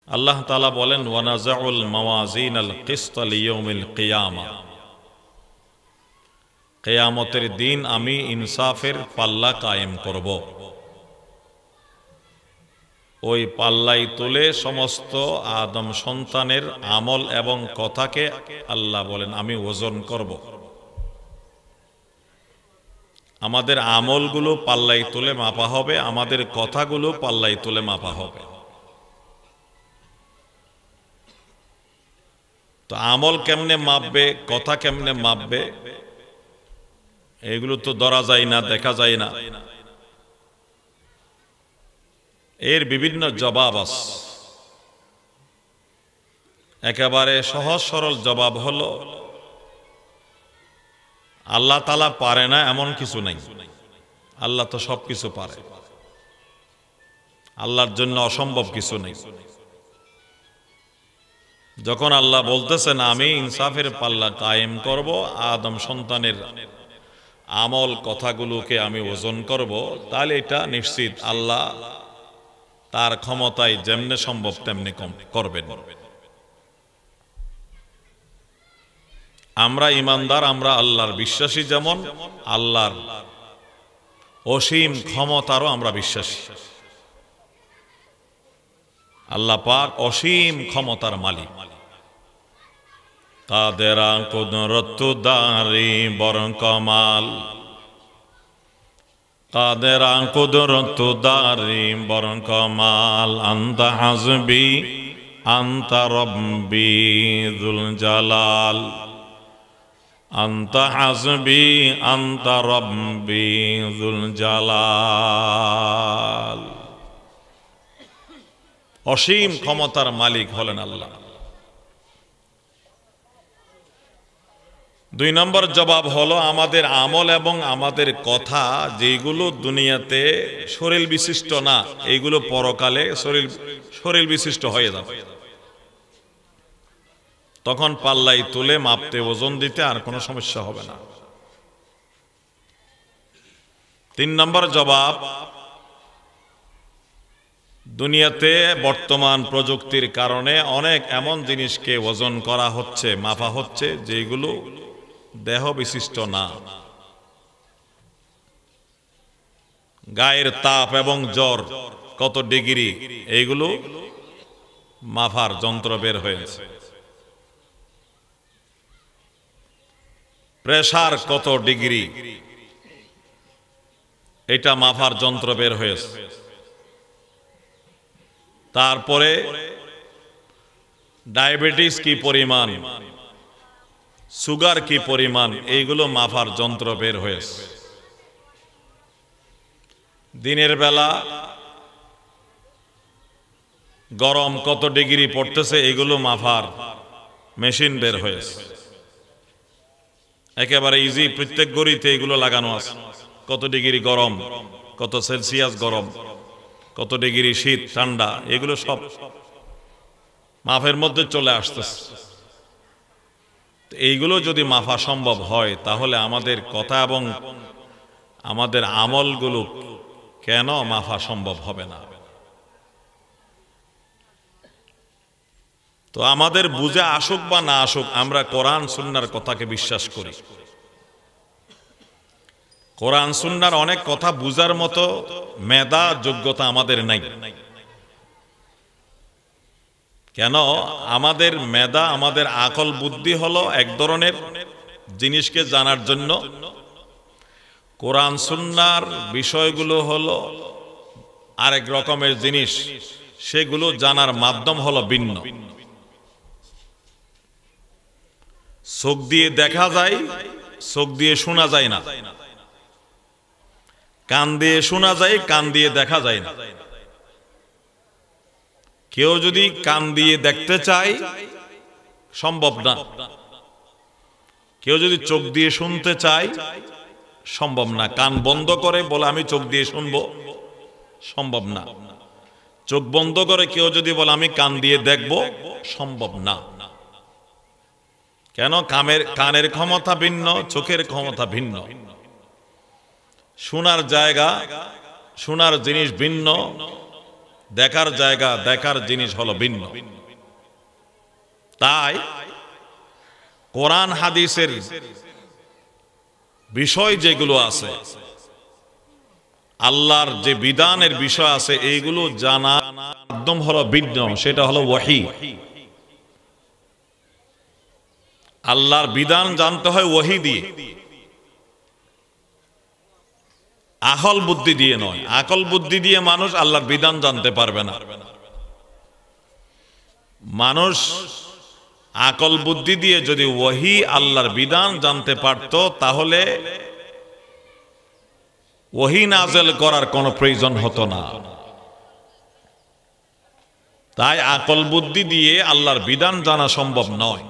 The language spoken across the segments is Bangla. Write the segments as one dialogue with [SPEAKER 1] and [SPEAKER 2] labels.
[SPEAKER 1] আল্লাহ তাআলা বলেন ওয়ানাজাউল মাওয়াজিনাল কিসত লিয়াউমিল কিয়ামা, কিয়ামতের দিন আমি ইনসাফের পাল্লা কায়েম করব। ওই পাল্লাই তুলে সমস্ত আদম সন্তানের আমল এবং কথাকে আল্লাহ বলেন আমি ওজন করব। আমাদের আমলগুলো পাল্লাই তুলে মাপা হবে, আমাদের কথাগুলো পাল্লাই তুলে মাপা হবে। তো আমল কেমনে মাপবে, কথা কেমনে মাপবে, এগুলো তো ধরা যায় না, দেখা যায় না। এর বিভিন্ন জবাব আছে। একেবারে সহজ সরল জবাব হলো আল্লাহ তাআলা পারে না এমন কিছু নাই। আল্লাহ তো সবকিছু পারে, আল্লাহর জন্য অসম্ভব কিছু নেই। যখন আল্লাহ বলতেছেন আমি ইনসাফের পাল্লা কায়েম করব, আদম সন্তানের আমল কথাগুলোকে আমি ওজন করব, তাহলে এটা নিশ্চিত আল্লাহ তার ক্ষমতায় যেমনে সম্ভব তেমনি করবেন। আমরা ইমানদার, আমরা আল্লাহর বিশ্বাসী, যেমন আল্লাহর অসীম ক্ষমতারও আমরা বিশ্বাসী। আল্লাহ পাক অসীম ক্ষমতার মালিক। কাদেরা কুদরত দারি বরং কমাল, কাদেরা কুদরত দারি বরং কমাল, আনতা হাসবি আনতা রব্বি যুল জালাল, আনতা হাসবি আনতা রব্বি যুল জালাল। অসীম ক্ষমতার মালিক হলেন আল্লাহ। দুই নম্বর জবাব হলো আমাদের আমল এবং আমাদের কথা যেগুলো দুনিয়াতে শরীর বিশিষ্ট না, এইগুলো পরকালে শরীর বিশিষ্ট হয়ে যাবে। তখন পাল্লাই তুলে মাপতে ওজন দিতে আর কোনো সমস্যা হবে না। তিন নম্বর জবাব, দুনিয়াতে বর্তমান প্রযুক্তির কারণে অনেক এমন জিনিসকে ওজন করা হচ্ছে, মাপা হচ্ছে যেগুলো দেহ বিশিষ্ট না। গায়ের তাপ এবং জ্বর কত ডিগ্রি, এইগুলো মাপার যন্ত্র বের হয়েছে। প্রেসার কত ডিগ্রি, এটা মাপার যন্ত্র বের হয়েছে। তারপরে ডায়াবেটিস কি পরিমাণ, সুগার কি পরিমাণ, এইগুলো মাপার যন্ত্র বের হয়েছে। দিনের বেলা গরম কত ডিগ্রি পড়তেছে, এগুলো মাপার মেশিন বের হয়েছে। একেবারে ইজি, প্রত্যেক ঘড়িতে এগুলো লাগানো আছে। কত ডিগ্রি গরম, কত সেলসিয়াস গরম, কত ডিগ্রি শীত ঠান্ডা, এগুলো সব মাপের মধ্যে চলে আসতেছে। এইগুলো যদি মাপা সম্ভব হয়, তাহলে আমাদের কথা এবং আমাদের আমলগুলো কেন মাপা সম্ভব হবে না? তো আমাদের বুঝে আসুক বা না আসুক, আমরা কোরআন সুন্নাহর কথাকে বিশ্বাস করি। কোরআন সুন্নাহর অনেক কথা বুঝার মতো মেধা যোগ্যতা আমাদের নাই। কেন? আমাদের মেধা, আমাদের আকল বুদ্ধি হলো এক ধরনের জিনিসকে জানার জন্য, কোরআন সুন্নাহর বিষয়গুলো হলো আরেক রকমের জিনিস, সেগুলো জানার মাধ্যম হলো ভিন্ন। চোখ দিয়ে দেখা যায়, চোখ দিয়ে শোনা যায় না। কান দিয়ে শোনা যায়, কান দিয়ে দেখা যায় না। কেউ যদি কান দিয়ে দেখতে চায় সম্ভব না, কেউ যদি চোখ দিয়ে শুনতে চায় সম্ভব না। কান বন্ধ করে বলে আমি চোখ দিয়ে শুনবো, সম্ভব না। চোখ বন্ধ করে কেউ যদি বলে আমি কান দিয়ে দেখব, সম্ভব না। কেন? কানের ক্ষমতা ভিন্ন, চোখের ক্ষমতা ভিন্ন, শোনার জায়গা, শোনার জিনিস ভিন্ন, দেখার জায়গা, দেখার জিনিস হলো ভিন্ন। তাই কোরআন হাদিসের বিষয় যেগুলো আছে, আল্লাহর যে বিধানের বিষয় আছে, এইগুলো জানা একদম হলো ভিন্ন, সেটা হলো ওয়াহি। আল্লাহর বিধান জানতে হয় ওয়াহি দিয়ে, আকল বুদ্ধি দিয়ে নয়। আকল বুদ্ধি দিয়ে মানুষ আল্লাহর বিধান জানতে পারবে না। মানুষ আকল বুদ্ধি দিয়ে যদি ওয়াহি আল্লাহর বিধান জানতে পারত, তাহলে ওয়াহি নাযিল করার কোনো প্রয়োজন হতো না। তাই আকল বুদ্ধি দিয়ে আল্লাহর বিধান জানা সম্ভব নয়।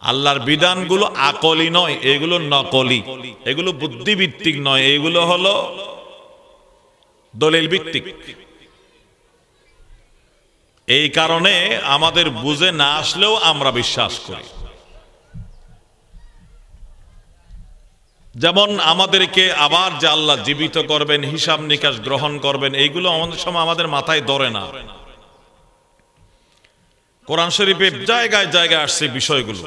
[SPEAKER 1] আল্লাহর বিধানগুলো আকলি নয়, এগুলো নকলি, এগুলো বুদ্ধিভিত্তিক নয়, এগুলো হলো দলিল ভিত্তিক। এই কারণে আমাদের বুঝে না আসলেও আমরা বিশ্বাস করি। যেমন আমাদেরকে আবার যে আল্লাহ জীবিত করবেন, হিসাব নিকাশ গ্রহণ করবেন, এইগুলো আমাদের সময় আমাদের মাথায় ধরে না। কোরআন শরীফে জায়গায় জায়গায় আসছে বিষয়গুলো।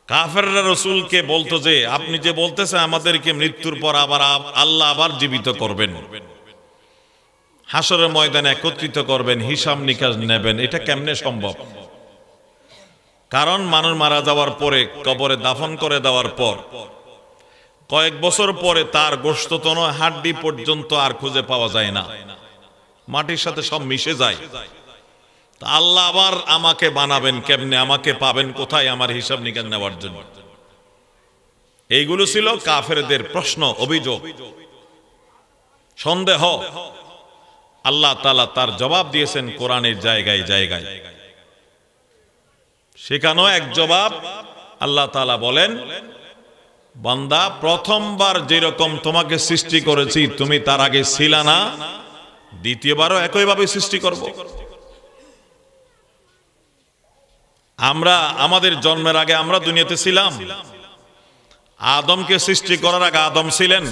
[SPEAKER 1] কাফেররা রাসূলকে বলতো যে, আপনি যে বলতেছেন আমাদেরকে মৃত্যুর পর আবার আল্লাহ আবার জীবিত করবেন, হাসরের ময়দানে একত্রিত করবেন, হিসাব নিকাশ নেবেন, এটা কেমনে সম্ভব? কারণ মানুষ মারা যাওয়ার পরে কবরে দাফন করে দেওয়ার পর কয়েক বছর পরে তার গোশততন হাড্ডি পর্যন্ত আর খুঁজে পাওয়া যায় না, মাটির সাথে সব মিশে যায়। আল্লাহ আবার আমাকে বানাবেন কেমনে, আমাকে পাবেন কোথায় আমার হিসাব নিকাশ নেওয়ার জন্য? এইগুলো ছিল কাফেরদের প্রশ্ন, অভিযোগ, সন্দেহ। আল্লাহ তাআলা তার জবাব দিয়েছেন কোরআনের জায়গায় জায়গায়। সেখানেও এক জবাব আল্লাহ তাআলা বলেন, বান্দা, প্রথমবার যেরকম তোমাকে সৃষ্টি করেছি তুমি তার আগে ছিলা না, দ্বিতীয়বারও একইভাবে সৃষ্টি করব। আমরা আমাদের জন্মের আগে আমরা দুনিয়াতে ছিলাম, আদমকে সৃষ্টি করার আগে আদম ছিলেন।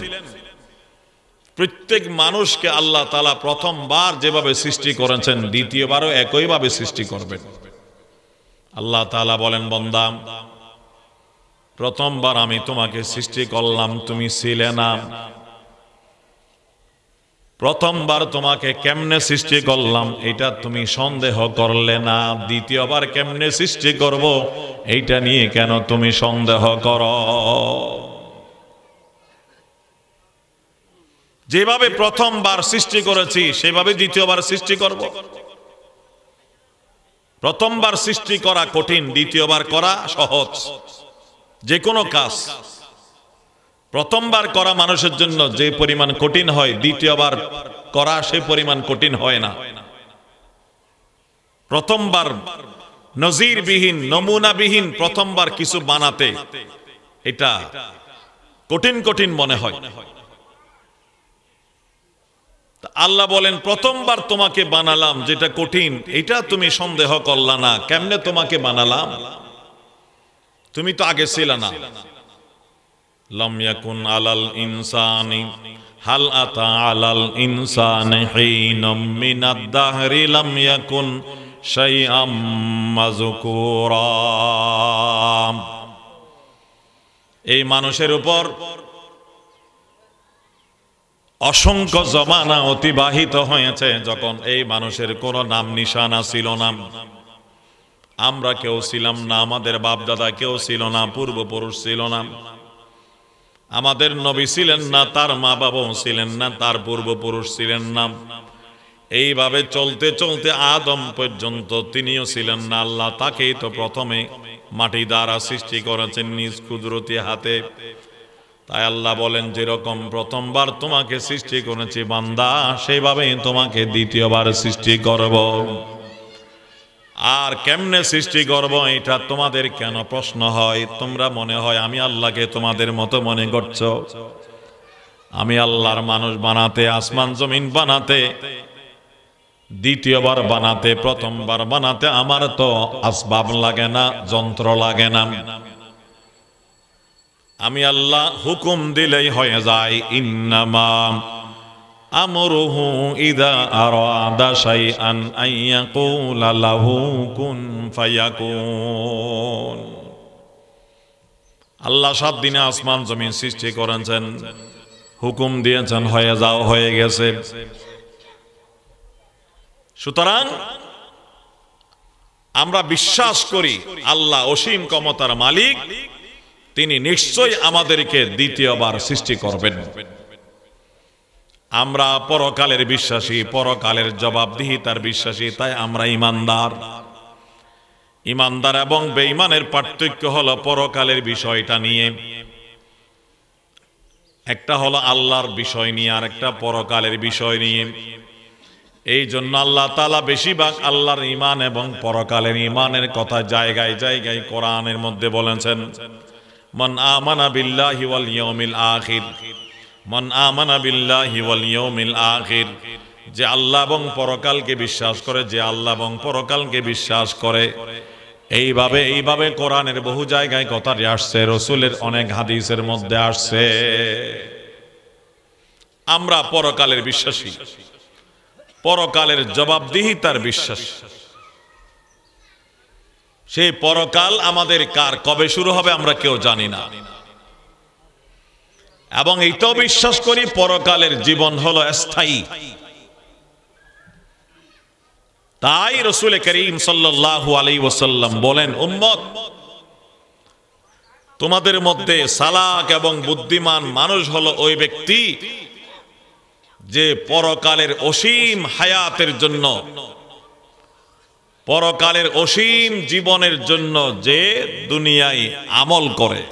[SPEAKER 1] প্রত্যেক মানুষকে আল্লাহ তাআলা প্রথমবার যেভাবে সৃষ্টি করেছেন দ্বিতীয়বারও একইভাবে সৃষ্টি করবেন। আল্লাহ তাআলা বলেন, বান্দা, প্রথমবার আমি তোমাকে সৃষ্টি করলাম, তুমি ছিলে না। প্রথমবার তোমাকে কেমনে সৃষ্টি করলাম এটা তুমি সন্দেহ করলে না, দ্বিতীয়বার কেমনে সৃষ্টি করব এইটা নিয়ে কেন তুমি সন্দেহ করো? যেভাবে প্রথমবার সৃষ্টি করেছি সেভাবে দ্বিতীয়বার সৃষ্টি করব। প্রথমবার সৃষ্টি করা কঠিন, দ্বিতীয়বার করা সহজ। যে কোনো কাজ প্রথমবার করা মানুষের জন্য যে পরিমাণ কঠিন হয়, দ্বিতীয়বার করা সে পরিমাণ কঠিন হয় না। প্রথমবার নজিরবিহীন, নমুনাবিহীন প্রথমবার কিছু বানাতে এটা কঠিন কঠিন মনে হয়। আল্লাহ বলেন, প্রথমবার তোমাকে বানালাম যেটা কঠিন, এটা তুমি সন্দেহ করলা না, কেমনে তোমাকে বানালাম? তুমি তো আগে ছিল না। লাম ইয়াকুন আলাল ইনসানি হাল আতা আলাল ইনসানি হিনাম মিনাদ দাহরি লাম ইয়াকুন শাইআম মাযকুরা। এই মানুষের উপর অসংখ্য জমানা অতিবাহিত হয়েছে যখন এই মানুষের কোনো নাম নিশানা ছিল না। আমরা কেউ ছিলাম না, আমাদের বাপ দাদা কেউ ছিল না, পূর্বপুরুষ ছিল না, আমাদের নবী ছিলেন না, তার মা বাবাও ছিলেন না, তার পূর্বপুরুষ ছিলেন না। এইভাবে চলতে চলতে আদম পর্যন্ত তিনিও ছিলেন না। আল্লাহ তাকেই তো প্রথমে মাটি দ্বারা সৃষ্টি করেছেন নিজ কুদরতি হাতে। তাই আল্লাহ বলেন, যেরকম প্রথমবার তোমাকে সৃষ্টি করেছি বান্দা, সেইভাবেই তোমাকে দ্বিতীয়বার সৃষ্টি করব। আর কেমনে সৃষ্টি করব এটা তোমাদের কেন প্রশ্ন হয়? তোমরা মনে হয় আমি আল্লাহকে তোমাদের মতো মনে করছো। আমি আল্লাহর মানুষ বানাতে, আসমান জমিন বানাতে, দ্বিতীয়বার বানাতে, প্রথমবার বানাতে আমার তো আসবাব লাগে না, যন্ত্র লাগে না। আমি আল্লাহ হুকুম দিলেই হয়ে যায়। ইন্নামা আমরুহু ইযা আরাদা শাইআন আন ইয়াকুলা লাহু কুন ফায়াকুন। আল্লাহ 7 দিনে আসমান জমিন সৃষ্টি করেছেন, হুকুম দিয়েছেন হয়ে যাও, হয়ে গেছে। সুতরাং আমরা বিশ্বাস করি আল্লাহ অসীম ক্ষমতার মালিক, তিনি নিশ্চয়ই আমাদেরকে দ্বিতীয়বার সৃষ্টি করবেন। আমরা পরকালের বিশ্বাসী, পরকালের জবাবদিহিতার বিশ্বাসী, তাই আমরা ইমানদার। ইমানদার এবং বেঈমানের পার্থক্য হলো পরকালের বিষয়টা নিয়ে। একটা হলো আল্লাহর বিষয় নিয়ে, আর একটা পরকালের বিষয় নিয়ে। এই জন্য আল্লাহ তাআলা বেশিরভাগ আল্লাহর ঈমান এবং পরকালের ঈমানের কথা জায়গায় জায়গায় কোরআনের মধ্যে বলেছেন। মান আমানা বিল্লাহি ওয়াল ইয়াউমিল আখির, মান আমানা বিল্লাহি ওয়াল ইয়াউমিল আখির, যে আল্লাহ এবং পরকালকে বিশ্বাস করে, যে আল্লাহ এবং পরকালকে বিশ্বাস করে। এইভাবে কোরআনের বহু জায়গায় কথাটি আসছে, রাসূলের অনেক হাদিসের মধ্যে আসছে। আমরা পরকালের বিশ্বাসী, পরকালের জবাবদিহিতার বিশ্বাস। সেই পরকাল আমাদের কার কবে শুরু হবে আমরা কেউ জানি না, এবং এইটাও বিশ্বাস করি পরকালের জীবন হলো স্থায়ী। তাই রাসূল করিম সাল্লাল্লাহু আলাইহি ওয়াসাল্লাম বলেন, উম্মত, তোমাদের মধ্যে সালাক এবং বুদ্ধিমান মানুষ হলো ওই ব্যক্তি যে পরকালের অসীম হায়াতের জন্য, পরকালের অসীম জীবনের জন্য যে দুনিয়ায় আমল করে।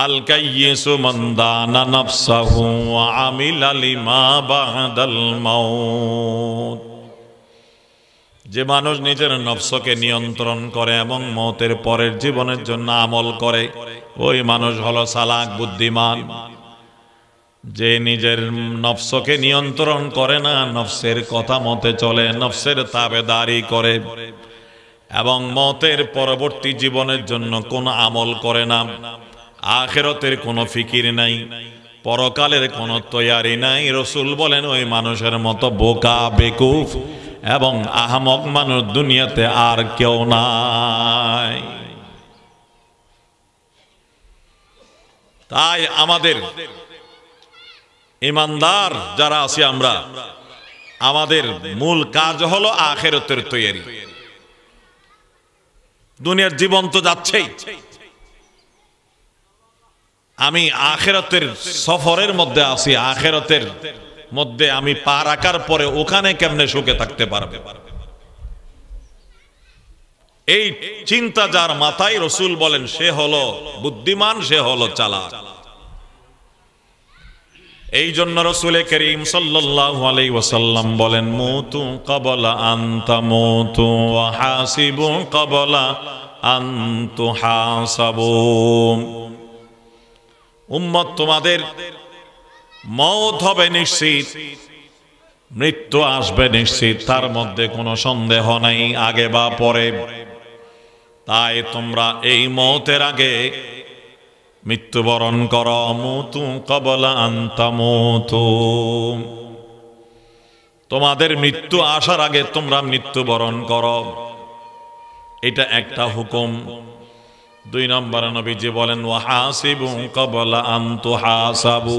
[SPEAKER 1] আল কাইয়িসু মান দানা নাফসাহু ওয়া আমিলা লিমা বাদাল মাউত, যে মানুষ নিজের নফসকে নিয়ন্ত্রণ করে এবং মওতের পরের জীবনের জন্য আমল করে, ওই মানুষ হলো সালাক, বুদ্ধিমান। যে নিজের নফসকে নিয়ন্ত্রণ করে না, নফসের কথা মতে চলে, নফসের তাবেদারি করে এবং মওতের পরবর্তী জীবনের জন্য কোনো আমল করে না, আখিরাতের কোনো ফিকির নাই, পরকালের কোনো তৈয়ারি নাই, রাসূল বলেন ওই মানুষের মতো বোকা, বেকুফ এবং আহমক মানুষ দুনিয়াতে আর কেউ নাই। তাই আমাদের ইমানদার যারা আছি আমরা, আমাদের মূল কাজ হলো আখিরাতের তৈয়ারি। দুনিয়ার জীবন তো যাচ্ছেই, আমি আখিরাতের সফরের মধ্যে আছি। আখিরাতের মধ্যে আমি পা রাখার পরে ওখানে কেমনে সুখে থাকতে পারবে, এই চিন্তা যার মাথায়, রাসূল বলেন সে হলো বুদ্ধিমান, সে হলো চালাক। এই জন্য রাসূল করিম সাল্লাল্লাহু আলাইহি ওয়াসাল্লাম বলেন, মুতু ক্বাবলা আন তামুতু ওয়া হাসিবু ক্বাবলা আন তুহাসাবু। উম্মত, তোমাদের মওত হবে নিশ্চিত, মৃত্যু আসবে নিশ্চিত, তার মধ্যে কোনো সন্দেহ নাই, আগে বা পরে। তাই তোমরা এই মওতের আগে মৃত্যুবরণ করো। মুতু ক্বাবলা আন তামুতু, তোমাদের মৃত্যু আসার আগে তোমরা মৃত্যুবরণ করো। এটা একটা হুকুম। 2 নম্বরে নবীজি বলেন, ওয়া হাসিবু ক্বাবলা আন তুহাসাবু,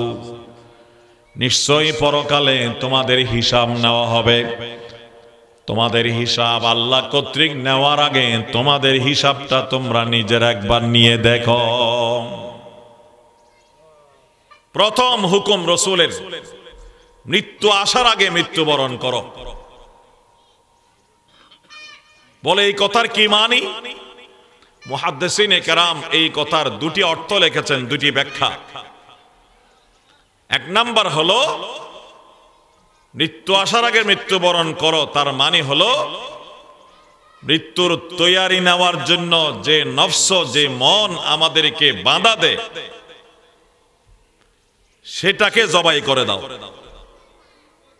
[SPEAKER 1] নিশ্চয়ই পরকালে তোমাদের হিসাব নেওয়া হবে। তোমাদের হিসাব আল্লাহ কর্তৃক নেওয়ার আগে তোমাদের হিসাবটা তোমরা নিজের একবার নিয়ে দেখো। প্রথম হুকুম রাসূলের, মৃত্যু আসার আগে মৃত্যুবরণ করো। বলে এই কথার কি মানি? মুহাদ্দিসিনে কেরাম এই কথার 2টি অর্থ লিখেছেন, 2টি ব্যাখ্যা। 1 নাম্বার হলো, মৃত্যু আসার আগে মৃত্যুবরণ করো, তার মানে হলো মৃত্যুর তৈয়ারি নেওয়ার জন্য যে নফস, যে মন আমাদেরকে বাঁধা দেয়, সেটাকে জবাই করে দাও।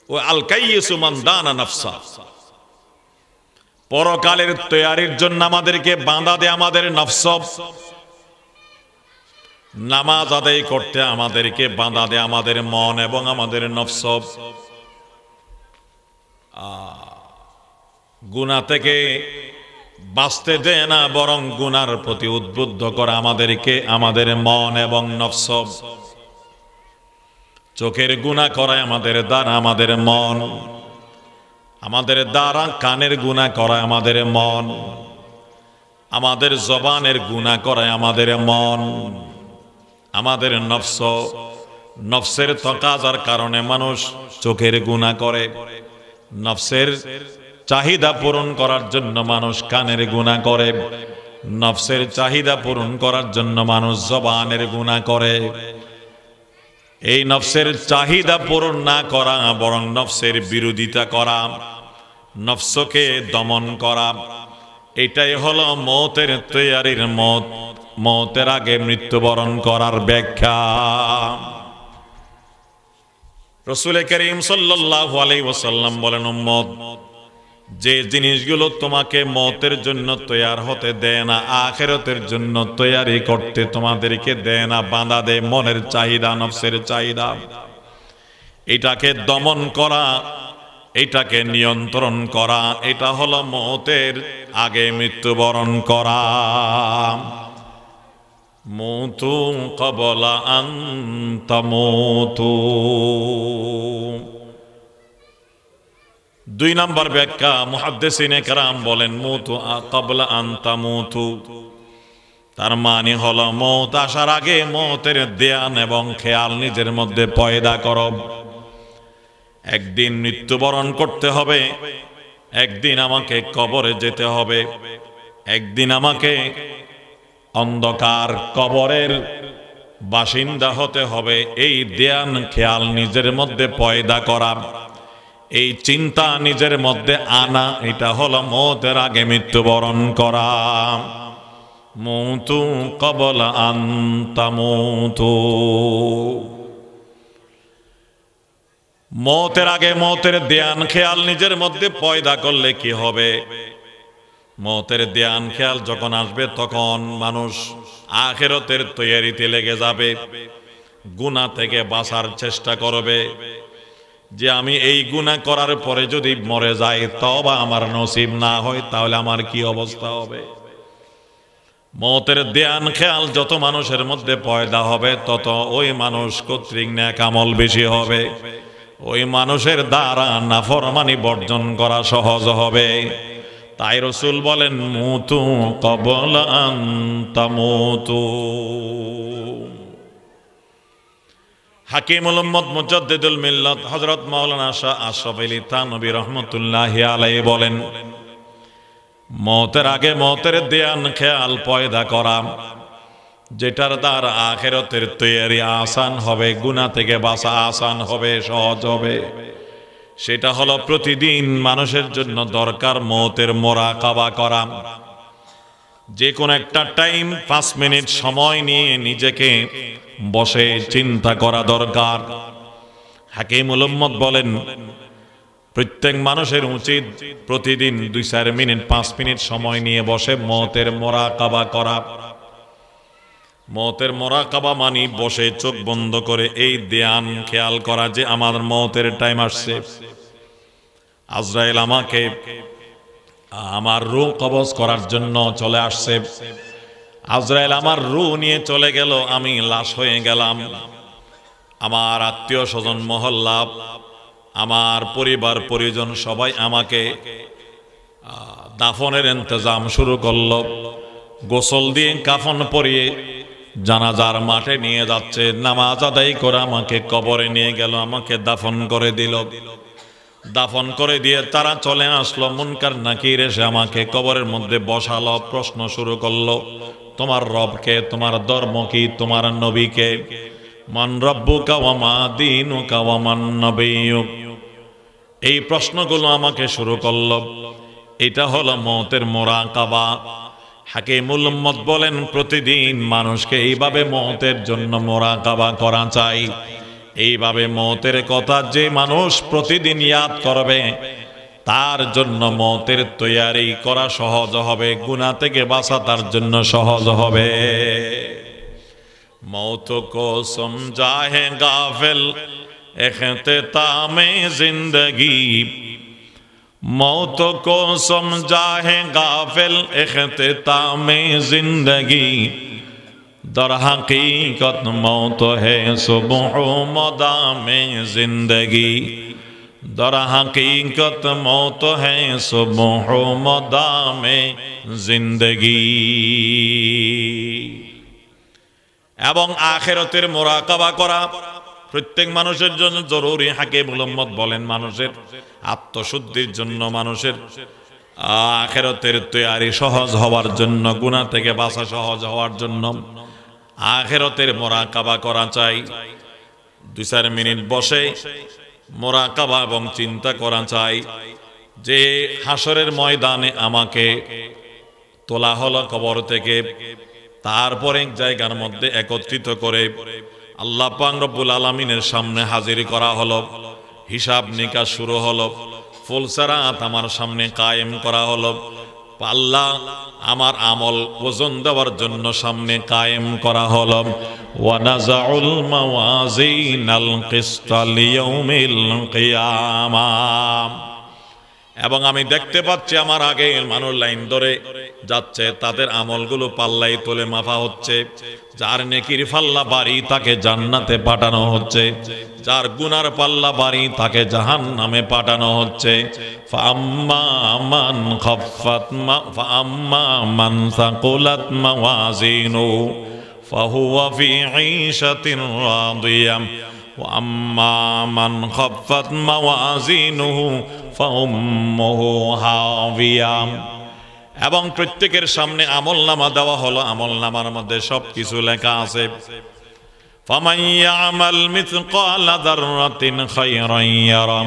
[SPEAKER 1] ও আল কাইয়িসু মান দানা নাফসা, পরকালের তৈয়ারির জন্য আমাদেরকে বাঁধা দেয় আমাদের নফস। নামাজ আদায় করতে আমাদেরকে বাধা দেয় আমাদের মন এবং আমাদের নফস। গুনাহ থেকে বাঁচতে দেয় না, বরং গুনার প্রতি উদ্বুদ্ধ করে আমাদেরকে আমাদের মন এবং নফস। চোখের গুনাহ করায় আমাদের দ্বারা আমাদের মন, আমাদের দ্বারা কানের গুনাহ করায় আমাদের মন, আমাদের জবানের গুনাহ করায় আমাদের মন, আমাদের নফস। নফসের তাকাজার কারণে মানুষ চোখের গুনাহ করে, নফসের চাহিদা পূরণ করার জন্য মানুষ কানের গুনাহ করে, নফসের চাহিদা পূরণ করার জন্য মানুষ জবানের গুনাহ করে। এই নফসের চাহিদা পূরণ না করা, বরং নফসের বিরোধিতা করা, নফসকে দমন করা, এটাই হলো মওতের তৈয়ারির মত, মওতের আগে মৃত্যুবরণ করার ব্যাখ্যা। রাসূল করিম সাল্লাল্লাহু আলাইহি ওয়াসাল্লাম বলেন, উম্মত, যে জিনিসগুলো তোমাকে মওতের জন্য তৈয়ার হতে দেয় না, আখিরাতের জন্য তৈয়ারি করতে তোমাদেরকে দেয় না, বাধা দেয়, মনের চাহিদা, নফসের চাহিদা, এটাকে দমন করা, এটাকে নিয়ন্ত্রণ করা, এটা হলো মওতের আগে মৃত্যুবরণ করা। মুতু ক্বাবলা আন তামুতু। 2 নম্বর ব্যাখ্যা, মুহাদ্দিসিনে কেরাম বলেন মুতু ক্বাবলা আন তামুতু, তার মানে হলো মওত আসার আগে মওতের ধ্যান এবং খেয়াল নিজের মধ্যে পয়দা করো। একদিন মৃত্যুবরণ করতে হবে, একদিন আমাকে কবরে যেতে হবে, একদিন আমাকে অন্ধকার কবরের বাসিন্দা হতে হবে। এই ধ্যান খেয়াল নিজের মধ্যে পয়দা করা, এই চিন্তা নিজের মধ্যে আনা, এটা হলো মওতের আগে মৃত্যুবরণ করা। মুতু ক্বাবলা আন তামুতু। মওতের আগে মওতের ধ্যান খেয়াল নিজের মধ্যে পয়দা করলে কি হবে? মওতের ধ্যান খেয়াল যখন আসবে, তখন মানুষ আখিরাতের তৈয়ারিতে লেগে যাবে, গুনাহ থেকে বাঁচার চেষ্টা করবে, যে আমি এই গুনাহ করার পরে যদি মরে যাই, তওবা আমার নসিব না হয়, তাহলে আমার কি অবস্থা হবে? মওতের ধ্যান খেয়াল যত মানুষের মধ্যে পয়দা হবে, তত ওই মানুষ কর্তৃক নেক আমল বেশি হবে, ওই মানুষের দ্বারা নাফরমানি বর্জন করা সহজ হবে। তাই রাসূল বলেন, মুতু ক্বাবলা আন তামুতু। হাকিমুল উম্মত মুজাদ্দিদুল মিল্লাত হযরত মাওলানা শাহ আশরাফ আলী থানভী রাহমাতুল্লাহি আলাইহি বলেন, মওতের আগে মওতের ধ্যান খেয়াল পয়দা করা, যেটার দ্বারা আখিরাতের তৈয়ারি আসান হবে, গুনাহ থেকে বাঁচা আসান হবে, সহজ হবে, সেটা হলো প্রতিদিন মানুষের জন্য দরকার মওতের মুরাকাবা করা। যে কোন একটা টাইম 5 মিনিট সময় নিয়ে নিজেকে বসে চিন্তা করা দরকার। হাকিমুল উম্মত বলেন, প্রত্যেক মানুষের উচিত প্রতিদিন 2-4 মিনিট 5 মিনিট সময় নিয়ে বসে মওতের মুরাকাবা করা। মওতের মুরাকাবা মানে বসে চোখ বন্ধ করে এই ধ্যান খেয়াল করা যে আমার মওতের টাইম আসছে, আজরাইল আমাকে আমার রূহ কবজ করার জন্য চলে আসছে, আজরাইল আমার রূহ নিয়ে চলে গেল, আমি লাশ হয়ে গেলাম, আমার আত্মীয় স্বজন মহল্লা, আমার পরিবার পরিজন সবাই আমাকে দাফনের ইন্তজাম শুরু করলো, গোসল দিয়ে কাফন পরিয়ে জানাজার মাঠে নিয়ে যাচ্ছে, নামাজ আদায় করে আমাকে কবরে নিয়ে গেল, আমাকে দাফন করে দিল। দাফন করে দিয়ে তারা চলে আসলো, মুনকার নাকির এসে আমাকে কবরের মধ্যে বসালো, প্রশ্ন শুরু করলো, তোমার রবকে, তোমার ধর্ম কি, তোমার নবীকে, মান রব্বুকা ওয়া মা দীনুকা ওয়া মান নবিয়্যুক, এই প্রশ্নগুলো আমাকে শুরু করলো। এটা হলো মওতের মুরাকাবা। হাকিমুল উম্মত বলেন, প্রতিদিন মানুষকে এইভাবে মওতের জন্য মুরাকাবা করা চাই। এইভাবে মওতের কথা যে মানুষ প্রতিদিন ইয়াদ করবে, তার জন্য মওতের তৈয়ারি করা সহজ হবে, গুনাহ থেকে বাঁচা তার জন্য সহজ হবে। मौत को समझा है गाफिल इख्तितामे जिंदगी, मौत को समझा है गाफिल इख्तितामे जिंदगी, दर हकीकत मौत है सुबह मदामे जिंदगी, दर हकीकत मौत है सुबह मदामे जिंदगी। এবং আখিরাতের মুরাকাবা করা প্রত্যেক মানুষের জন্য জরুরি। হাকিম উম্মত বলেন মানুষের আত্মশুদ্ধির জন্য, মানুষের আখিরাতের তৈয়ারি সহজ হওয়ার জন্য, গুনাহ থেকে বাঁচা সহজ হওয়ার জন্য আখিরাতের মুরাকাবা করা চাই। 2-4 মিনিট বসে মুরাকাবা এবং চিন্তা করা চাই যে হাসরের ময়দানে আমাকে তোলা হলো কবর থেকে, তারপরে এক জায়গার মধ্যে একত্রিত করে আল্লাহ পাক রব্বুল আলামিনের সামনে হাজির করা হলো, হিসাব নিকাশ শুরু হলো, ফুলসারাত আমার সামনে কায়েম করা হলো, পাল্লা আমার আমল ওজন দেওয়ার জন্য সামনে কায়েম করা হলো। ওয়া নাযাউল মাওয়াজিনাল কিসতা লিয়াউমিল কিয়ামাহ, এবং আমি দেখতে পাচ্ছি আমার আগে মানুষ লাইন ধরে যাচ্ছে, তাদের আমলগুলো পাল্লাই তোলে মাপা হচ্ছে। যার নেকির পাল্লা বাড়ি তাকে জান্নাতে পাঠানো হচ্ছে, যার গুনার পাল্লা বাড়ি তাকে জাহান্নামে পাঠানো হচ্ছে। ফাআম্মা মান খাফফাত ফাআম্মা মান সাকুলাত মাওয়াজিনুহু ফাহুয়া ফি ঈশাতিন রাদিয়াহ ওয়া আম্মা মান খাফফাত মাওয়াজিনুহু ফাউম্মুহু হাওিয়াহ। এবং প্রত্যেকের সামনে আমলনামা দেওয়া হলো, আমলনামার মধ্যে সবকিছু লেখা আছে। ফামান ইয়ামাল মিসকালা যাররাতিন খায়রান ইয়ারা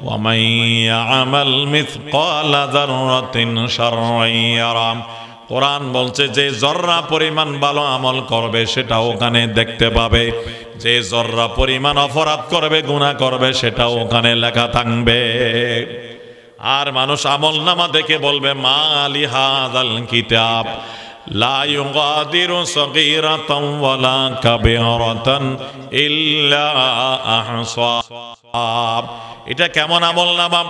[SPEAKER 1] ওয়া মান ইয়ামাল মিসকালা যাররাতিন শাররান ইয়ারা। কোরআন বলছে যে জররা পরিমাণ ভালো আমল করবে সেটা ওখানে দেখতে পাবে, যে জররা পরিমাণ অপরাধ করবে গুনাহ করবে সেটা ওখানে লেখা থাকবে। আর মানুষ আমলনামা দেখে বলবে মালি হাযাল কিতাব লা ইউগাদিরু সগীরাতান ওয়ালা কাবীরাতান ইল্লা আহসাহা। এটা কেমন আমলনামা?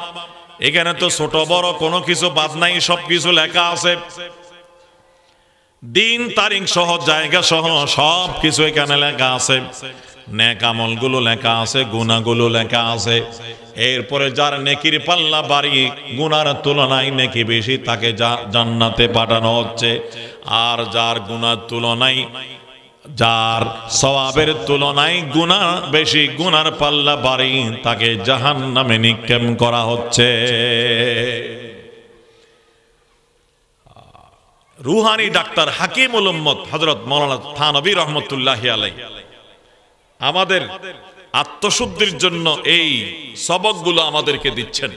[SPEAKER 1] এখানে তো ছোট বড় কোনো কিছু বাদ নাই, সবকিছু লেখা আছে। দিন তারিখ সহ জায়গা সহ সব কিছু এখানে লেখা আছে। নেক আমলগুলো লেখা আছে, গুনাহগুলো লেখা আছে। এরপরে যার নেকির পাল্লা বাড়ি, গুনার তুলনায় নেকি বেশি, তাকে জান্নাতে পাঠানো হচ্ছে। আর যার গুনার তুলনায়, যার সওয়াবের তুলনায় গুনাহ বেশি, গুনার পাল্লা বাড়ি, তাকে জাহান্নামে নিক্ষেপ করা হচ্ছে। রুহানি ডাক্তার হাকিমুল উম্মত হযরত মাওলানা থানভী রহমাতুল্লাহি আলাইহি আমাদের আত্মশুদ্ধির জন্য এই সবকগুলো আমাদেরকে দিচ্ছেন।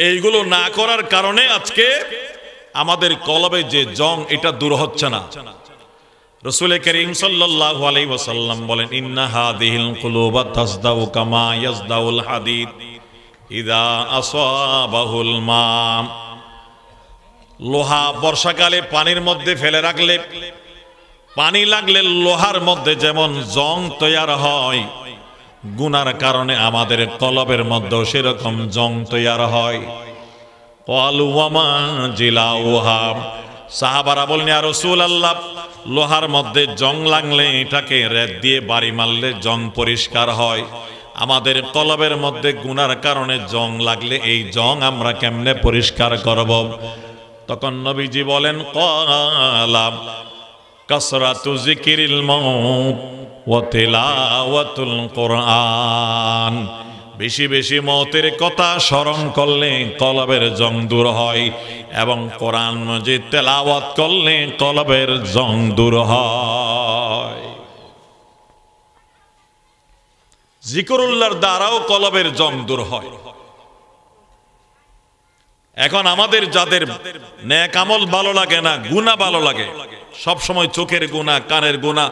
[SPEAKER 1] এইগুলো না করার কারণে আজকে আমাদের কলবে যে জং, এটা দূর হচ্ছে না। রাসূল করিম সাল্লাল্লাহু আলাইহি ওয়াসাল্লাম বলেন ইন্না হাযিহিল কুলুবা তাসদাউ কামা ইয়াসদাউল হাদিদ ইযা আসাবাহুল মা। লোহা বর্ষাকালে পানির মধ্যে ফেলে রাখলে, পানি লাগলে লোহার মধ্যে যেমন জং তৈরি হয়, গুনার কারণে আমাদের কলবের মধ্যেও সেরকম জং তৈরি হয়। ক্বালু ওয়া মা জিলাউহা। সাহাবারা বলেন ইয়া রাসূলুল্লাহ, লোহার মধ্যে জং লাগলে এটাকে রেত দিয়ে বাড়ি মারলে জং পরিষ্কার হয়। আমাদের কলবের মধ্যে গুনার কারণে জং লাগলে এই জং আমরা কেমনে পরিষ্কার করব? তখন নবীজি বলেন ক্বালা কাসরাতু যিকিরিল মাউত ওয়া তিলাওয়াতুল কুরআন। বেশি বেশি মওতের কথা স্মরণ করলে কলবের জং দূর হয়, এবং কোরআন মাজিদ তেলাওয়াত করলে কলবের জং দূর হয়। জিকিরুল্লাহর দ্বারাও কলবের জং দূর হয়। এখন আমাদের যাদের নেক আমল ভালো লাগে না, গুনাহ ভালো লাগে, সব সময় চোখের গুনাহ, কানের গুনাহ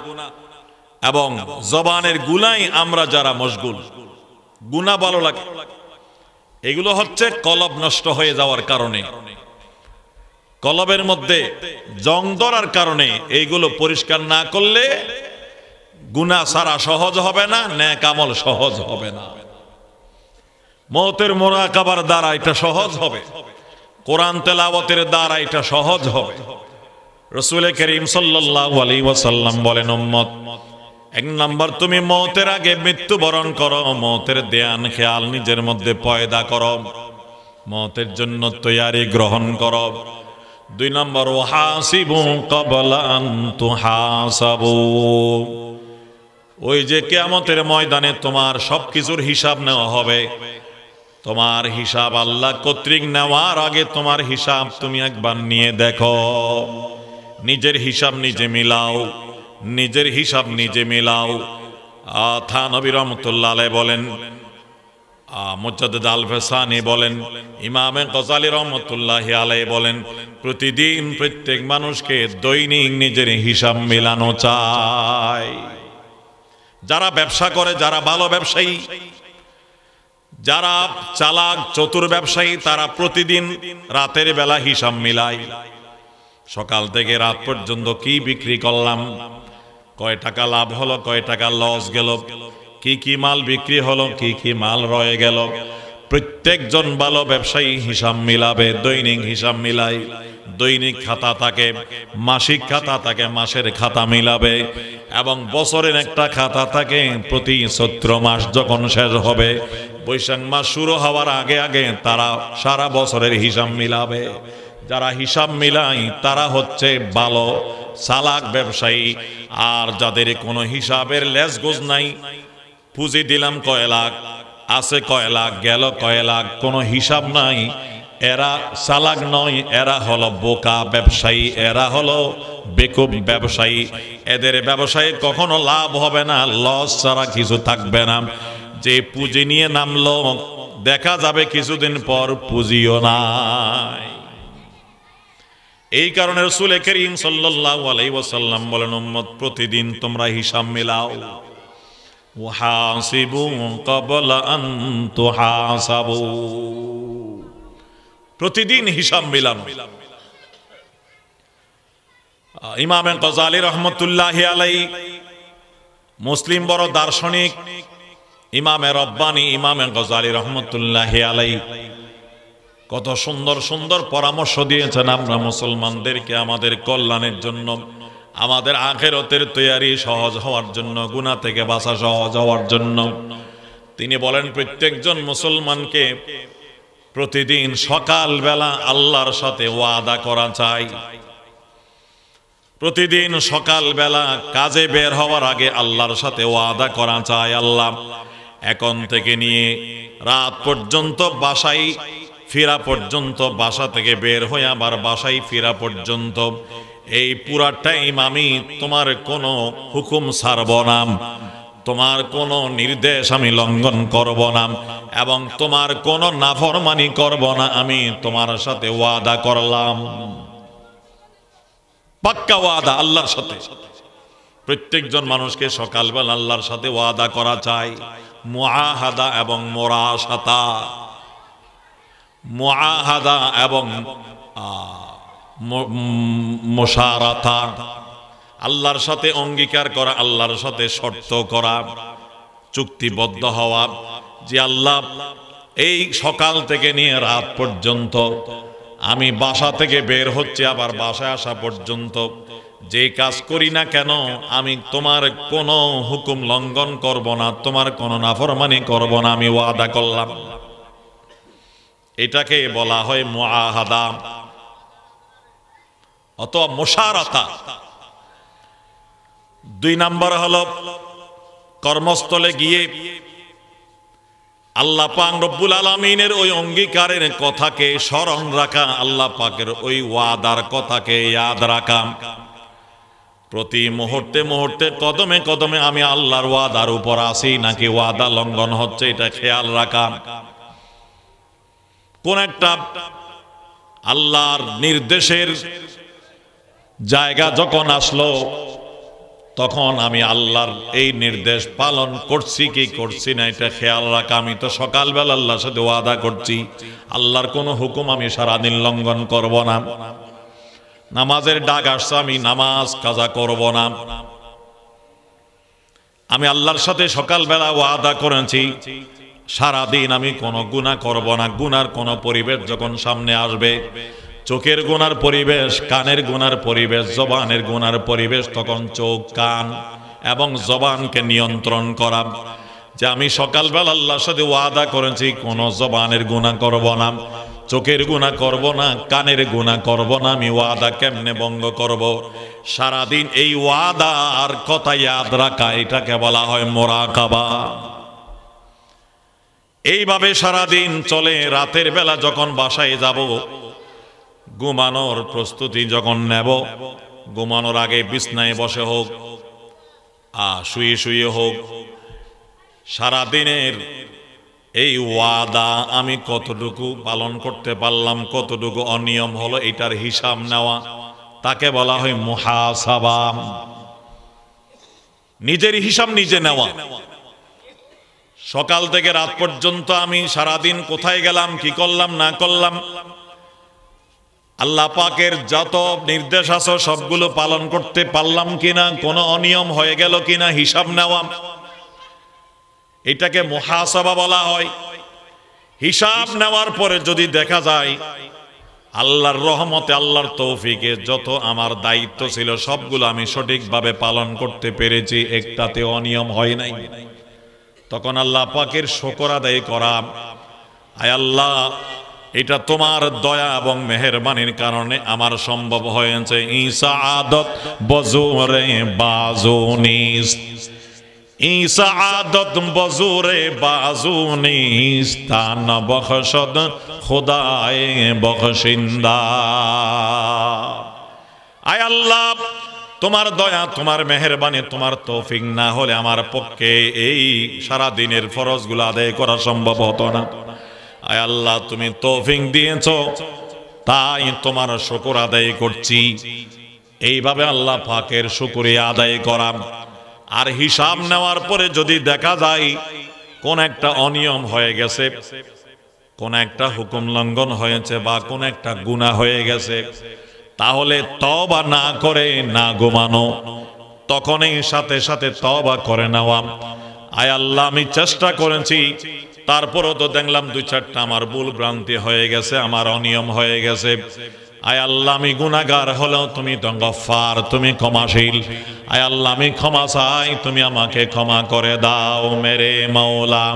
[SPEAKER 1] এবং জবানের গুনায় আমরা যারা মশগুল, গুনাহ ভালো লাগে, এগুলো হচ্ছে কলব নষ্ট হয়ে যাওয়ার কারণে। কলবের মধ্যে জং ধরার কারণে এইগুলো পরিষ্কার না করলে গুনাহ ছাড়া সহজ হবে না, নেক আমল সহজ হবে না। মওতের মুরাকাবার দ্বারা এটা সহজ হবে, কোরআন তেলাওয়াতের দ্বারা এটা সহজ হবে। রাসূল করিম সাল্লাল্লাহু আলাইহি ওয়াসাল্লাম বলেন, উম্মত, এক নাম্বার তুমি মওতের আগে মৃত্যুবরণ করো, মওতের ধ্যান খেয়াল নিজের মধ্যে পয়দা করো, মওতের জন্য তৈয়ারি গ্রহণ করো। দুই নম্বর, ওয়াহাসিবু ক্বাবলা আন তুহাসাবু, ওই যে কিয়ামতের ময়দানে তোমার সবকিছুর হিসাব নেওয়া হবে, তোমার হিসাব আল্লাহ কর্তৃক নেওয়ার আগে তোমার হিসাব তুমি একবার নিয়ে দেখো, নিজের হিসাব নিজে মিলাও, নিজের হিসাব নিজে মিলাও। থানবী রহমতুল্লাহ আলাইহি বলেন, মুজাদ্দিদ আল-ফাসানি বলেন, ইমাম গজালি রহমতুল্লাহি আলাইহি বলেন, প্রতিদিন প্রত্যেক মানুষকে দৈনিক নিজের হিসাব মিলানো চাই। যারা ব্যবসা করে, যারা ভালো ব্যবসায়ী, যারা চালাক চতুর ব্যবসায়ী, তারা প্রতিদিন রাতের বেলা হিসাব মিলায়, সকাল থেকে রাত পর্যন্ত কি বিক্রি করলাম, কয় টাকা লাভ হলো, কয় টাকা লস গেল, কি কি মাল বিক্রি হলো, কি কি মাল রয়ে গেল। প্রত্যেকজন ভালো ব্যবসায়ী হিসাব মিলাবে, দৈনিক হিসাব মিলাই। দৈনিক খাতা থাকে, মাসিক খাতা থাকে, মাসের খাতা মিলাবে, এবং বছরের একটা খাতা থাকে। প্রতি চৈত্র মাস যখন শেষ হবে, বৈশাখ মাস শুরু হওয়ার আগে আগে তারা সারা বছরের হিসাব মিলাবে। যারা হিসাব মিলাই তারা হচ্ছে ভালো চালাক ব্যবসায়ী। আর যাদের কোনো হিসাবের লেজগোজ নাই, পুঁজি দিলাম কয় লাখ, আছে কয় লাখ, গেল কয় লাখ, কোনো হিসাব নাই, এরা চালাক নয়, এরা হলো বোকা ব্যবসায়ী, এরা হলো বেকুব ব্যবসায়ী। এদের ব্যবসায়ী কখনো লাভ হবে না, লস ছাড়া কিছু থাকবে না। যে পুঁজি নিয়ে নামলো, দেখা যাবে কিছুদিন পর পুঁজিও নাই। এই কারণে রাসূল করিম সাল্লাল্লাহু আলাইহি ওয়াসাল্লাম বলেন, উম্মত, প্রতিদিন তোমরা হিসাব মিলাও। ওয়াহাসিবু ক্বাবলা আন তুহাসাবু, প্রতিদিন হিসাব মিলানো। ইমাম গজালি রহমতুল্লাহি আলাইহি, মুসলিম বড় দার্শনিক ইমাম রব্বানি ইমাম গজালি রহমতুল্লাহি আলাইহি কত সুন্দর সুন্দর পরামর্শ দিয়েছেন আমরা মুসলমানদেরকে আমাদের কল্যাণের জন্য, আমাদের আখিরাতের তৈয়ারি সহজ হওয়ার জন্য, গুনাহ থেকে বাঁচা সহজ হওয়ার জন্য। তিনি বলেন, প্রত্যেকজন মুসলমানকে প্রতিদিন সকালবেলা আল্লাহর সাথে ওয়াদা করা চাই। প্রতিদিন সকালবেলা কাজে বের হওয়ার আগে আল্লাহর সাথে ওয়াদা করা চাই, আল্লাহ এখন থেকে নিয়ে রাত পর্যন্ত বাসায় ফেরা পর্যন্ত, বাসা থেকে বের হয়ে আবার বাসায় ফেরা পর্যন্ত, এই পুরা টাইম আমি তোমার কোনো হুকুম ছাড়ব না, তোমার কোনো নির্দেশ আমি লঙ্ঘন করব না, এবং তোমার কোনো নাফরমানি করব না। আমি তোমার সাথে ওয়াদা করলাম, পাক্কা ওয়াদা আল্লাহর সাথে। প্রত্যেকজন মানুষকে সকালবেলা আল্লাহর সাথে ওয়াদা করা চাই। মুআহাদা এবং মুরাশাতা, মুআহাদা এবং মুশারাতা, আল্লাহর সাথে অঙ্গীকার করা, আল্লাহর সাথে শর্ত করা, চুক্তিবদ্ধ হওয়া যে আল্লাহ এই সকাল থেকে নিয়ে রাত পর্যন্ত আমি বাসা থেকে বের হচ্ছে, আবার বাসায় আসা পর্যন্ত যে কাজ করি না কেন আমি তোমার কোনো হুকুম লঙ্ঘন করব না, তোমার কোনো নাফরমানি করব না, আমি ওয়াদা করলাম। এটাকে বলা হয় মুআহাদা অথবা মুশারাতা। দুই নাম্বার হলো কর্মস্থলে গিয়ে আল্লাহ পাক রব্বুল আলামিনের ওই অঙ্গীকারের কথাকে স্মরণ রাখা, আল্লাহ পাকের ওই ওয়াদার কথাকে ইয়াদ রাখা। প্রতি মুহূর্তে মুহূর্তে কদমে কদমে আমি আল্লাহর ওয়াদার উপর আছি নাকি ওয়াদা লঙ্ঘন হচ্ছে, এটা খেয়াল রাখা। কোন একটা আল্লাহর নির্দেশের জায়গা যখন আসলো, তখন আমি আল্লাহর এই নির্দেশ পালন করছি কি করছি না, এটা খেয়াল রাখা। আমি তো সকালবেলা আল্লাহর সাথে ওয়াদা করছি, আল্লাহর কোনো হুকুম আমি সারাদিন লঙ্ঘন করব না। নামাজের ডাক আসছে, আমি নামাজ কাজা করব না। আমি আল্লাহর সাথে সকালবেলা ওয়াদা করেছি সারাদিন আমি কোনো গুনাহ করব না। গুনার কোনো পরিবেশ যখন সামনে আসবে, চোখের গুনার পরিবেশ, কানের গুনার পরিবেশ, জবানের গুনার পরিবেশ, তখন চোখ, কান এবং জবানকে নিয়ন্ত্রণ করা, যে আমি সকালবেলা আল্লাহর সাথে ওয়াদা করেছি কোনো জবানের গুনাহ করব না, চোখের গুনাহ করব না, কানের গুনাহ করব না। আমি ওয়াদা কেমনে ভঙ্গ করব? সারাদিন এই ওয়াদা আর কথা ইয়াদ রাখা, এটাকে বলা হয় মুরাকাবা। এইভাবে সারাদিন চলে। রাতের বেলা যখন বাসায় যাব, ঘুমানোর প্রস্তুতি যখন নেব, ঘুমানোর আগে বিছনায় বসে হোক শুয়ে শুয়ে হোক, সারাদিনের এই ওয়াদা আমি কতটুকু পালন করতে পারলাম, কতটুকু অনিয়ম হলো, এটার হিসাব নেওয়া, তাকে বলা হয় মুহাসাবা। নিজের হিসাব নিজে নেওয়া। সকাল থেকে রাত পর্যন্ত আমি সারাদিন কোথায় গেলাম, কি করলাম না করলাম, আল্লাহ পাকের যত নির্দেশ আছে সবগুলো পালন করতে পারলাম কিনা, কোনো অনিয়ম হয়ে গেল কিনা, হিসাব নেওয়া, এটাকে মুহাসাবা বলা হয়। হিসাব নেওয়ার পরে যদি দেখা যায় আল্লাহর রহমতে, আল্লাহর তৌফিকে যত আমার দায়িত্ব ছিল সবগুলো আমি সঠিকভাবে পালন করতে পেরেছি, একটাতে অনিয়ম হয় নাই, তখন আল্লাহ পাকের শুকর আদায় করা, আয় আল্লাহ এটা তোমার দয়া এবং মেহেরবানির কারণে আমার সম্ভব হয়েছে। ইসাআদত বজুরে বাজুনিস, ইসাআদত বজুরে বাজুনিস, তান বখশদ খুদায়ে বখশিন্দা। আয় আল্লাহ তোমার দয়া, তোমার মেহেরবানি, তোমার তৌফিক না হলে আমার পক্ষে এই সারা দিনের ফরজগুলো আদায় করা সম্ভব হতো না। আয় আল্লাহ তুমি তৌফিক দিয়েছো, তাই তোমার শুকর আদায় করছি। এইভাবে আল্লাহ পাকের শুকরিয়া আদায় করা। আর হিসাব নেওয়ার পরে যদি দেখা যায় কোন একটা অনিয়ম হয়ে গেছে, কোন একটা হুকুম লঙ্ঘন হয়েছে বা কোন একটা গুনাহ হয়ে গেছে, তাহলে তওবা না করে না ঘুমানো, তখনই সাথে সাথে তওবা করে নেওয়া। আয় আল্লাহ আমি চেষ্টা করেছি, তারপরও তো দেখলাম দুই চারটা আমার ভুল ভ্রান্তি হয়ে গেছে, আমার অনিয়ম হয়ে গেছে। আয় আল্লাহ আমি গুনাহগার হলেও তুমি তো গফফার, তুমি ক্ষমাশীল। আয় আল্লাহ আমি ক্ষমা চাই, তুমি আমাকে ক্ষমা করে দাও। মেরে মৌলা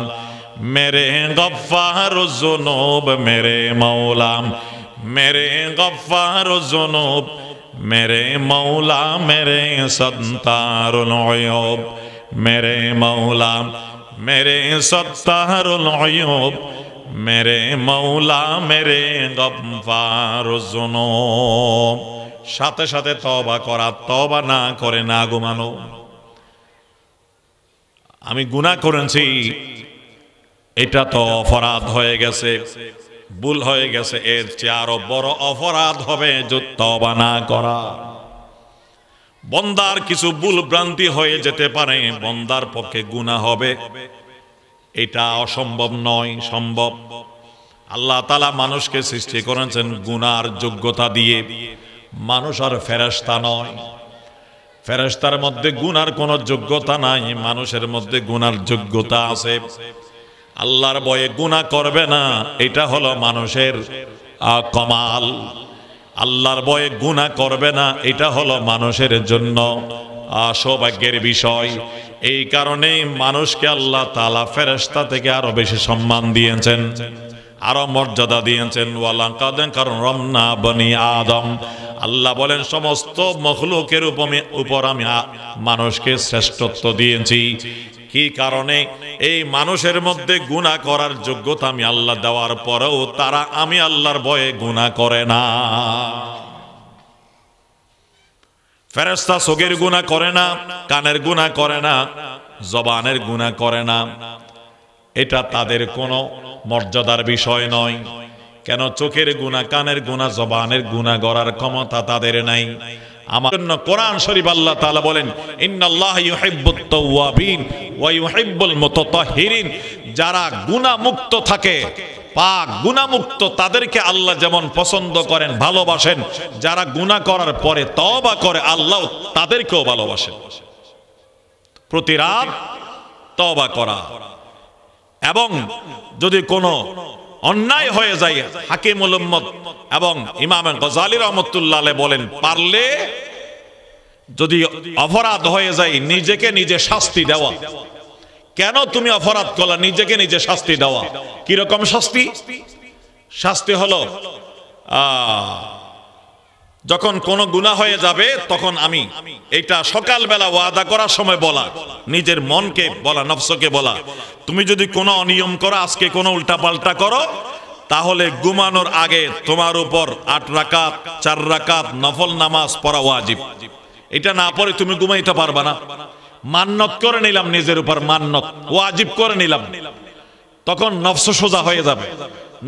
[SPEAKER 1] মেরে গফফার যুনুব, মেরে মৌলা মেরে গফফার যুনুব, মেরে মৌলা মেরে সত্তারুল উয়ুব, মেরে মৌলা মেরে সত্তারুল উয়ুব, মেরে মৌলা মেরে গফফার যুনুব। সাথে সাথে তওবা করা, তওবা না করে না ঘুমানো। আমি গুনাহ করেছি, এটা তো অপরাধ হয়ে গেছে, ভুল হয়ে গেছে, এর চেয়ে আরো বড় অপরাধ হবে যদি তওবা না করা। বন্দার কিছু ভুল ভ্রান্তি হয়ে যেতে পারে, বন্দার পক্ষে গুনাহ হবে, এটা অসম্ভব নয়, সম্ভব। আল্লাহ তাআলা মানুষকে সৃষ্টি করেছেন গুনার যোগ্যতা দিয়ে। মানুষ আর ফেরেশতা নয়, ফেরেশতার মধ্যে গুনার কোনো যোগ্যতা নাই, মানুষের মধ্যে গুনার যোগ্যতা আছে। আল্লাহর ভয়ে গুনাহ করবে না, এটা হলো মানুষের কমাল। আল্লাহর ভয়ে গুনাহ করবে না, এটা হলো মানুষের জন্য সৌভাগ্যের বিষয়। এই কারণে মানুষকে আল্লাহ তাআলা ফেরেশতা থেকে আরো বেশি সম্মান দিয়েছেন, আরো মর্যাদা দিয়েছেন। ওয়ালাকাদ কাররামনা বনি আদম, আল্লাহ বলেন সমস্ত মখলুকের উপর আমি মানুষকে শ্রেষ্ঠত্ব দিয়েছি। কি কারণে? এই মানুষের মধ্যে গুনাহ করার যোগ্যতা আমি আল্লাহ দেওয়ার পরেও তারা আমি আল্লাহর ভয়ে গুনাহ করে না। ফেরেশতা চোখের গুনাহ করে না, কানের গুনাহ করে না, জবানের গুনাহ করে না, এটা তাদের কোনো মর্যাদার বিষয় নয়। কেন? চোখের গুনাহ, কানের গুনাহ, জবানের গুনাহ করার ক্ষমতা তাদের নাই। আমার জন্য কোরআন শরীফ আল্লাহ তাআলা বলেন ইন্নাল্লাহা ইউহিব্বুত তাওয়াবিন ওয়া ইউহিব্বুল মুতাতাহহিরিন, যারা গুনাহ মুক্ত থাকে পাক গুনাহমুক্ত তাদেরকে আল্লাহ যেমন পছন্দ করেন ভালোবাসেন, যারা গুনাহ করার পরে তওবা করে আল্লাহ তাদেরকেও ভালোবাসেন। প্রতি রাত তওবা করা, এবং যদি কোনো অন্যায় হয়ে যায়, হাকিমুল উম্মত এবং ইমাম গজালি রহমতুল্লাহ আলাইহি বলেন, পারলে যদি অপরাধ হয়ে যায় নিজেকে নিজে শাস্তি দেওয়া। কেন তুমি অপরাধ করলা? নিজেকে নিজে শাস্তি দেওয়া। কিরকম শাস্তি? শাস্তি হলো যখন কোনো গুনাহ হয়ে যাবে তখন আমি এটা সকালবেলা ওয়াদা করার সময় বলা, নিজের মনকে বলা, নফসকে বলা, তুমি যদি কোনো অনিয়ম করো, আজকে কোনো উল্টাপাল্টা করো, তাহলে ঘুমানোর আগে তোমার উপর 8 রাকাত 4 রাকাত নফল নামাজ পড়া ওয়াজিব। এটা না পড়ে তুমি ঘুমাইতে পারবা না। মান্নত করে নিলাম নিজের উপর, মান্নত ওয়াজিব করে নিলাম, তখন নফস সোজা হয়ে যাবে।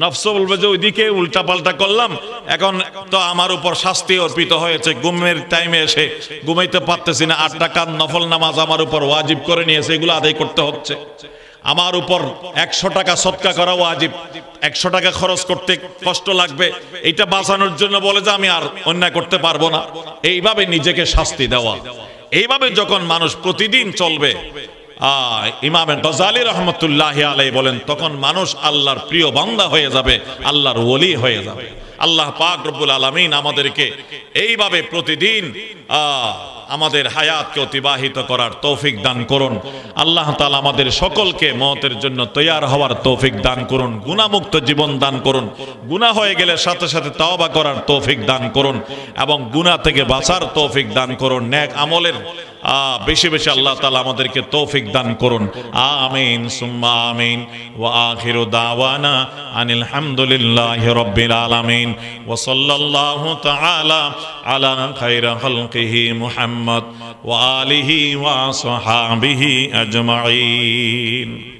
[SPEAKER 1] নফস বলবে যে ওইদিকে উল্টাপাল্টা করলাম, এখন তো আমার উপর শাস্তি অর্পিত হয়েছে, ঘুমের টাইমে এসে ঘুমাইতে পারতেছি না, 8 রাকাত নফল নামাজ আমার উপর ওয়াজিব করে নিয়েছে, এগুলো আদায় করতে হচ্ছে। আমার উপর 100 টাকা সদকা করা ওয়াজিব, 100 টাকা খরচ করতে কষ্ট লাগবে, এটা বাঁচানোর জন্য বলে যে আমি আর অন্যায় করতে পারবো না। এইভাবে নিজেকে শাস্তি দেওয়া। এইভাবে যখন মানুষ প্রতিদিন চলবে, ইমাম গজালি রহমতুল্লাহ আলাইহি বলেন, তখন মানুষ আল্লাহর প্রিয় বান্দা হয়ে যাবে, আল্লাহর ওলি হয়ে যাবে। আল্লাহ পাক রব্বুল আলামিন আমাদেরকে এইভাবে প্রতিদিন আমাদের হায়াতকে অতিবাহিত করার তৌফিক দান করুন। আল্লাহ তাআলা আমাদের সকলকে মওতের জন্য তৈয়ার হওয়ার তৌফিক দান করুন, গুনাহমুক্ত জীবন দান করুন, গুনাহ হয়ে গেলে সাথে সাথে তওবা করার তৌফিক দান করুন, এবং গুনাহ থেকে বাঁচার তৌফিক দান করুন। নেক আমলের বেশি বেশি আল্লাহ তাআলা আমাদেরকে তৌফিক দান করুন। আমিন সুম্মা আমিন। ওয়া আখিরু দাওয়ানা আনিল হামদুলিল্লাহি রাব্বিল আলামিন ওয়া সাল্লাল্লাহু তাআলা আলা খায়রি খালকিহি মুহাম্মদ ওয়া আলিহি ওয়া আসহাবিহি আজমাইন।